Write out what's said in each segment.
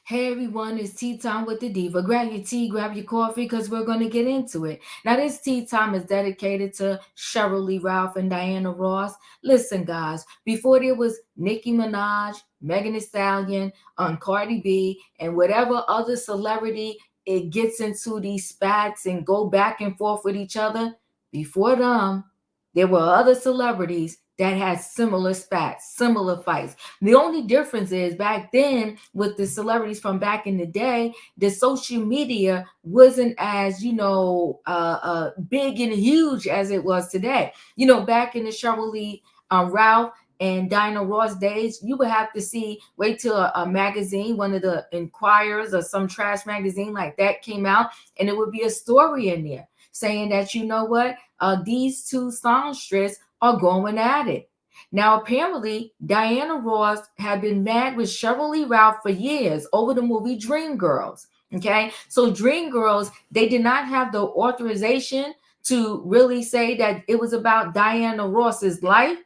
Hey everyone, it's tea time with the Diva. Grab your tea, grab your coffee, because we're going to get into it. Now, this tea time is dedicated to Sheryl Ralph and Diana Ross. Listen, guys, before there was Nicki Minaj, Megan Thee Stallion, Cardi B, and whatever other celebrity it gets into these spats and go back and forth with each other, before them, there were other celebrities that had similar spats, similar fights. The only difference is back then with the celebrities from back in the day, the social media wasn't as, big and huge as it was today. Back in the Sheryl Lee, Ralph and Dinah Ross days, you would have to wait till a magazine, one of the Inquirers or some trash magazine like that came out, and it would be a story in there saying that, these two songsters are going at it. Now, apparently, Diana Ross had been mad with Sheryl Lee Ralph for years over the movie Dreamgirls. Okay, so Dreamgirls, they did not have the authorization to really say that it was about Diana Ross's life.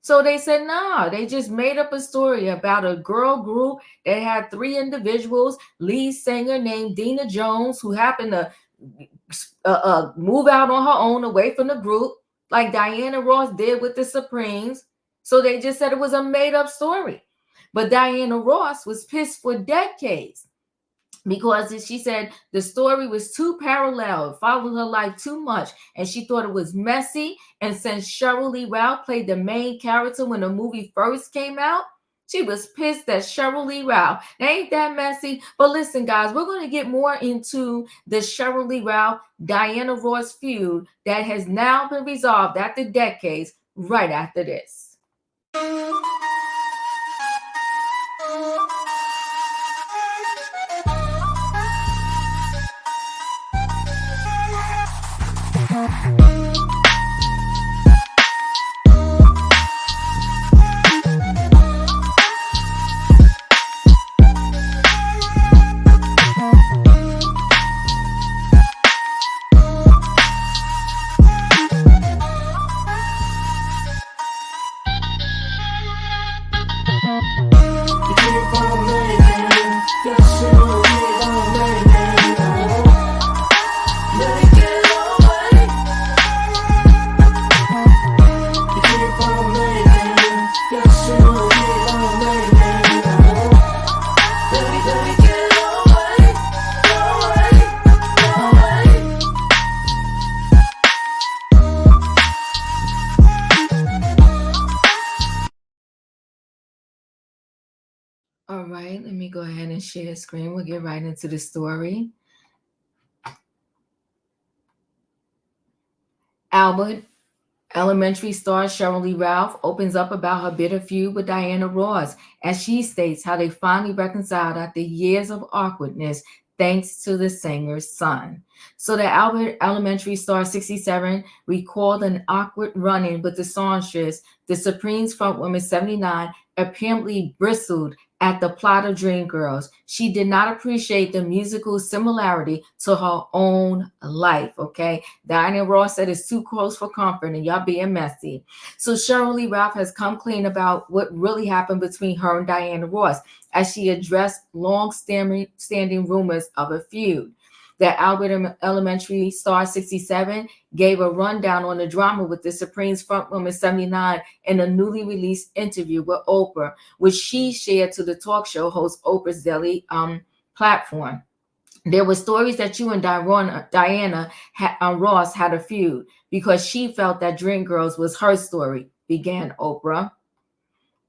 So they said, nah, they just made up a story about a girl group that had three individuals, lead singer named Dina Jones, who happened to move out on her own away from the group, like Diana Ross did with the Supremes. So they just said it was a made up story. But Diana Ross was pissed for decades because she said the story was too parallel, it followed her life too much, and she thought it was messy. And since Sheryl Lee Ralph played the main character when the movie first came out, she was pissed at Sheryl Lee Ralph. Now, ain't that messy? But listen, guys, we're going to get more into the Sheryl Lee Ralph, Diana Ross feud that has now been resolved after decades right after this. All right, let me go ahead and share the screen. We'll get right into the story. Albert elementary star Sheryl Lee Ralph opens up about her bitter feud with Diana Ross as she states how they finally reconciled after years of awkwardness thanks to the singer's son. So the Albert elementary star 67 recalled an awkward run-in with the songstress. The Supremes frontwoman 79 apparently bristled at the plot of Dreamgirls. She did not appreciate the musical similarity to her own life, okay? Diana Ross said it's too close for comfort and y'all being messy. So Sheryl Lee Ralph has come clean about what really happened between her and Diana Ross as she addressed long-standing rumors of a feud. The Albert Elementary star 67 gave a rundown on the drama with the Supremes frontwoman 79 in a newly released interview with Oprah, which she shared to the talk show host Oprah's Daily platform. There were stories that you and Diana Ross had a feud because she felt that Dreamgirls was her story, began Oprah.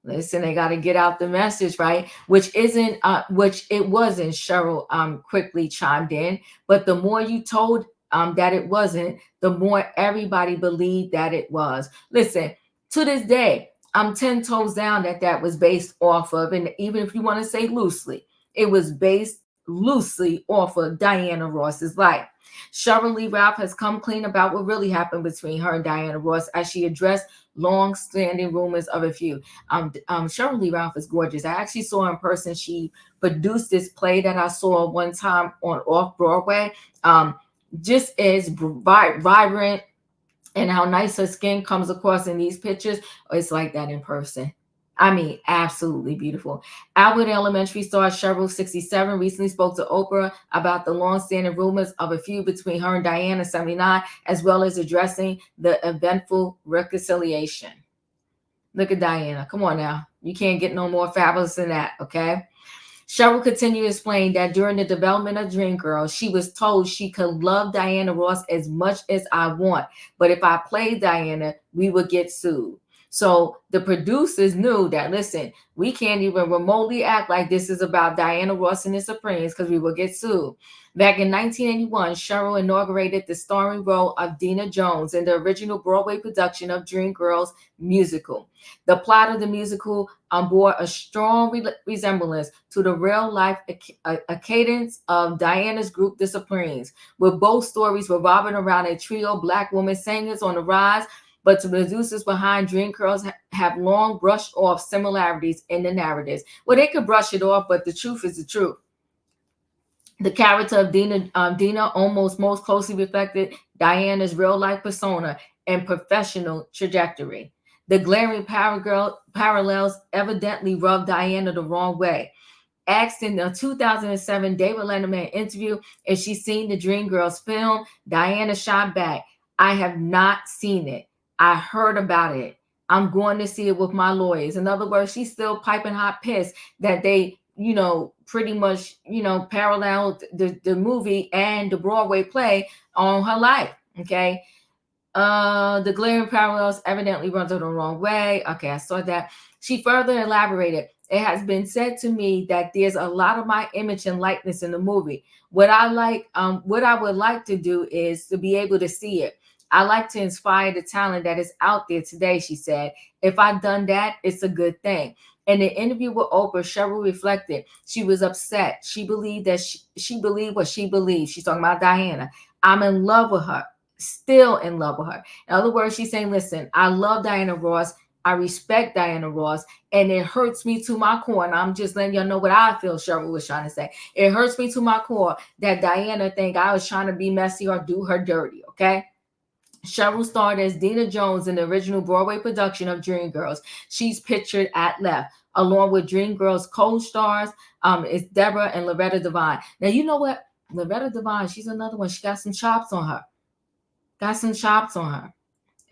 Listen, they got to get out the message, right? Which it wasn't. Sheryl quickly chimed in, but the more you told that it wasn't, the more everybody believed that it was. Listen, to this day, I'm 10 toes down that was based off of, and even if you want to say loosely, it was based loosely off of Diana Ross's life. Sheryl Lee Ralph has come clean about what really happened between her and Diana Ross as she addressed long-standing rumors of a feud. Sheryl Lee Ralph is gorgeous. I actually saw her in person. She produced this play that I saw one time on off Broadway. Just as vibrant and how nice her skin comes across in these pictures, it's like that in person. I mean, absolutely beautiful. Albert Elementary star Sheryl, 67, recently spoke to Oprah about the long-standing rumors of a feud between her and Diana, 79, as well as addressing the eventful reconciliation. Look at Diana. Come on now. You can't get no more fabulous than that, okay? Cheryl continued to explain that during the development of Dreamgirls, she was told she could love Diana Ross as much as I want, but if I played Diana, we would get sued. So the producers knew that, listen, we can't even remotely act like this is about Diana Ross and the Supremes because we will get sued. Back in 1981, Cheryl inaugurated the starring role of Dina Jones in the original Broadway production of Dreamgirls musical. The plot of the musical bore a strong resemblance to the real life cadence of Diana's group, The Supremes, with both stories revolving around a trio of black women singers on the rise. But the producers behind Dreamgirls have long brushed off similarities in the narratives. Well, they could brush it off, but the truth is the truth. The character of Dina almost most closely reflected Diana's real life persona and professional trajectory. The glaring parallels evidently rubbed Diana the wrong way. Asked in a 2007 David Letterman interview if she's seen the Dreamgirls film, Diana shot back, I have not seen it. I heard about it. I'm going to see it with my lawyers. In other words, she's still piping hot pissed that they, pretty much, paralleled the movie and the Broadway play on her life. Okay. The glaring parallels evidently runs her the wrong way. Okay, I saw that. She further elaborated. It has been said to me that there's a lot of my image and likeness in the movie. What I would like to do is to be able to see it. I like to inspire the talent that is out there today, she said. If I've done that, it's a good thing. In the interview with Oprah, Cheryl reflected she was upset. She believed that she believed what she believed. She's talking about Diana. I'm in love with her, still in love with her. In other words, she's saying, listen, I love Diana Ross. I respect Diana Ross, and it hurts me to my core. And I'm just letting y'all know what I feel Cheryl was trying to say. It hurts me to my core that Diana think I was trying to be messy or do her dirty, okay? Cheryl starred as Dina Jones in the original Broadway production of Dreamgirls. She's pictured at left, along with Dreamgirls co-stars. It's Deborah and Loretta Devine. Now, you know what? Loretta Devine, she's another one. She got some chops on her. Got some chops on her.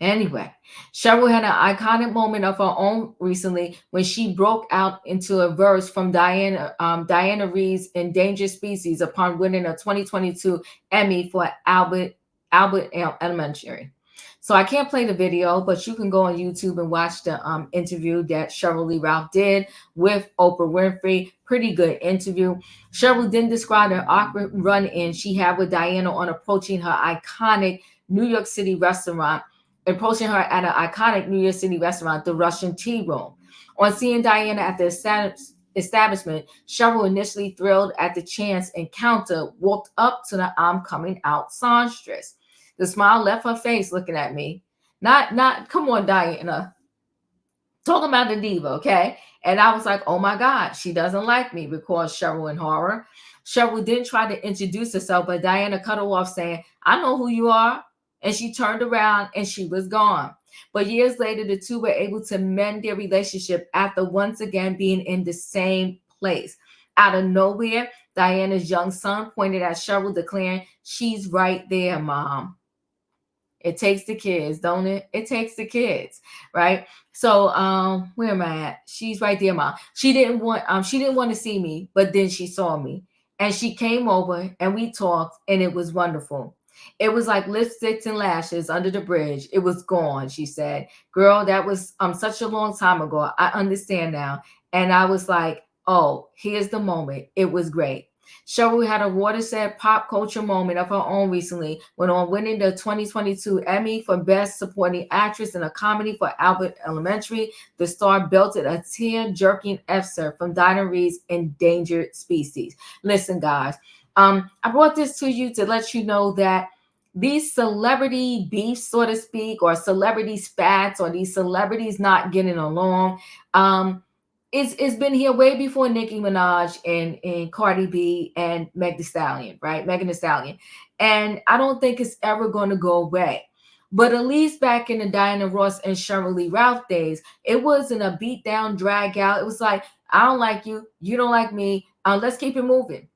Anyway, Cheryl had an iconic moment of her own recently when she broke out into a verse from Diana Reed's Endangered Species upon winning a 2022 Emmy for Albert Elementary. So I can't play the video, but you can go on YouTube and watch the interview that Sheryl Lee Ralph did with Oprah Winfrey. Pretty good interview. Cheryl then described an awkward run-in she had with Diana on approaching her iconic New York City restaurant, approaching her at an iconic New York City restaurant, the Russian Tea Room. On seeing Diana at the establishment, Cheryl, initially thrilled at the chance encounter, walked up to the I'm coming out songstress. The smile left her face looking at me. Not, come on, Diana. Talking about the diva, okay? And I was like, oh my God, she doesn't like me, records Cheryl in horror. Cheryl then tried to introduce herself, but Diana cut her off saying, I know who you are. And she turned around and she was gone. But years later, the two were able to mend their relationship after once again being in the same place. Out of nowhere, Diana's young son pointed at Cheryl, declaring, she's right there, Mom. It takes the kids, don't it? It takes the kids, right? So where am I at? She's right there, Mom. She didn't want to see me, but then she saw me. And she came over and we talked, and it was wonderful. It was like lipsticks and lashes under the bridge. It was gone, she said. Girl, that was such a long time ago. I understand now. And I was like, oh, here's the moment. It was great. Cheryl had a watershed pop culture moment of her own recently when on winning the 2022 Emmy for Best Supporting Actress in a Comedy for Albert Elementary, the star belted a tear-jerking excerpt from Diana Reed's Endangered Species. Listen, guys, I brought this to you to let you know that these celebrity beefs, so to speak, or celebrity spats, or these celebrities not getting along, it's been here way before Nicki Minaj and Cardi B and Meg Thee Stallion, right? Megan Thee Stallion. And I don't think it's ever going to go away. But at least back in the Diana Ross and Sheryl Lee Ralph days, it wasn't a beat down, drag out. It was like, I don't like you, you don't like me. Let's keep it moving.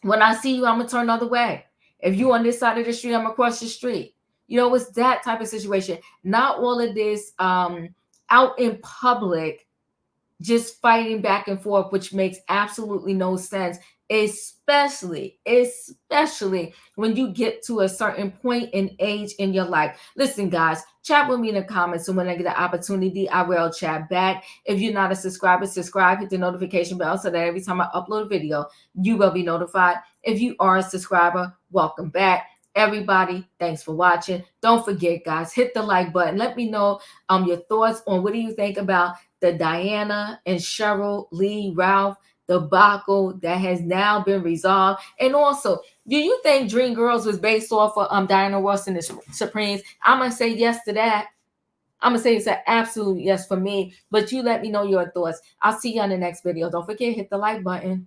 When I see you, I'm gonna turn the other way. If you on this side of the street, I'm gonna cross the street. You know, it's that type of situation. Not all of this out in public, just fighting back and forth, which makes absolutely no sense, especially when you get to a certain point in age in your life. Listen, guys, chat with me in the comments, and when I get an opportunity, I will chat back. If you're not a subscriber, subscribe, hit the notification bell so that every time I upload a video, you will be notified. If you are a subscriber, welcome back. Everybody, thanks for watching. Don't forget, guys, hit the like button. Let me know your thoughts on what do you think about the Diana and Sheryl Lee Ralph debacle that has now been resolved. And also, do you think Dream Girls was based off of Diana Ross and the Supremes? I'm gonna say yes to that. I'm gonna say it's an absolute yes for me. But you let me know your thoughts. I'll see you on the next video. Don't forget, hit the like button.